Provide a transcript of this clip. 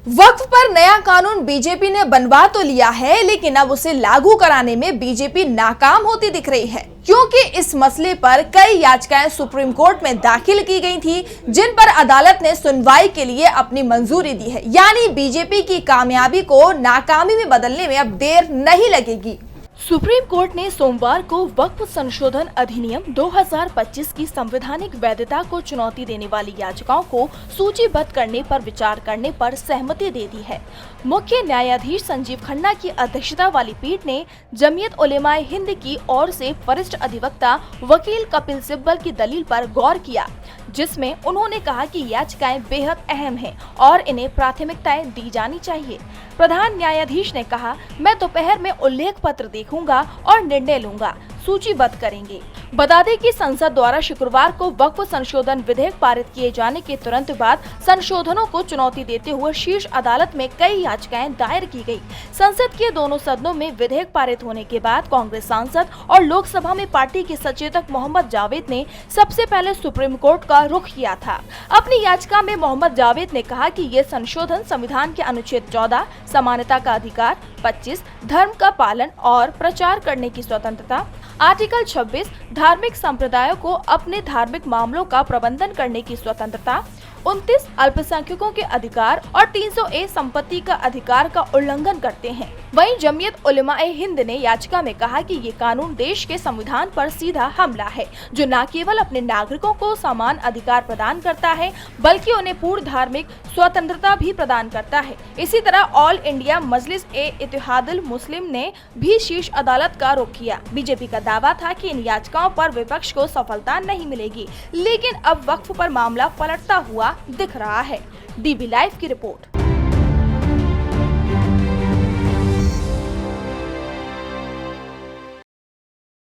वक्फ पर नया कानून बीजेपी ने बनवा तो लिया है, लेकिन अब उसे लागू कराने में बीजेपी नाकाम होती दिख रही है, क्योंकि इस मसले पर कई याचिकाएं सुप्रीम कोर्ट में दाखिल की गई थी, जिन पर अदालत ने सुनवाई के लिए अपनी मंजूरी दी है। यानी बीजेपी की कामयाबी को नाकामी में बदलने में अब देर नहीं लगेगी। सुप्रीम कोर्ट ने सोमवार को वक्फ संशोधन अधिनियम 2025 की संवैधानिक वैधता को चुनौती देने वाली याचिकाओं को सूचीबद्ध करने पर विचार करने पर सहमति दे दी है। मुख्य न्यायाधीश संजीव खन्ना की अध्यक्षता वाली पीठ ने जमीयत उलेमाए हिंद की ओर से वरिष्ठ अधिवक्ता वकील कपिल सिब्बल की दलील पर गौर किया, जिसमें उन्होंने कहा कि याचिकाएं बेहद अहम हैं और इन्हें प्राथमिकताएं दी जानी चाहिए। प्रधान न्यायाधीश ने कहा, मैं दोपहर में उल्लेख पत्र देखूंगा और निर्णय लूंगा, सूचीबद्ध करेंगे। बता दें कि संसद द्वारा शुक्रवार को वक्फ संशोधन विधेयक पारित किए जाने के तुरंत बाद संशोधनों को चुनौती देते हुए शीर्ष अदालत में कई याचिकाएं दायर की गई। संसद के दोनों सदनों में विधेयक पारित होने के बाद कांग्रेस सांसद और लोकसभा में पार्टी के सचेतक मोहम्मद जावेद ने सबसे पहले सुप्रीम कोर्ट का रुख किया था। अपनी याचिका में मोहम्मद जावेद ने कहा कि ये संशोधन संविधान के अनुच्छेद 14 समानता का अधिकार, 25 धर्म का पालन और प्रचार करने की स्वतंत्रता, आर्टिकल 26 धार्मिक संप्रदायों को अपने धार्मिक मामलों का प्रबंधन करने की स्वतंत्रता, 29 अल्पसंख्यकों के अधिकार और 300A संपत्ति का अधिकार का उल्लंघन करते हैं। वहीं जमीयत उलेमाए हिंद ने याचिका में कहा कि ये कानून देश के संविधान पर सीधा हमला है, जो न केवल अपने नागरिकों को समान अधिकार प्रदान करता है, बल्कि उन्हें पूर्ण धार्मिक स्वतंत्रता भी प्रदान करता है। इसी तरह ऑल इंडिया मजलिस ए इत्तेहादुल मुस्लिम ने भी शीर्ष अदालत का रुख किया। बीजेपी का दावा था कि इन याचिकाओं पर विपक्ष को सफलता नहीं मिलेगी, लेकिन अब वक्फ पर मामला पलटता हुआ दिख रहा है। डीबी लाइव की रिपोर्ट।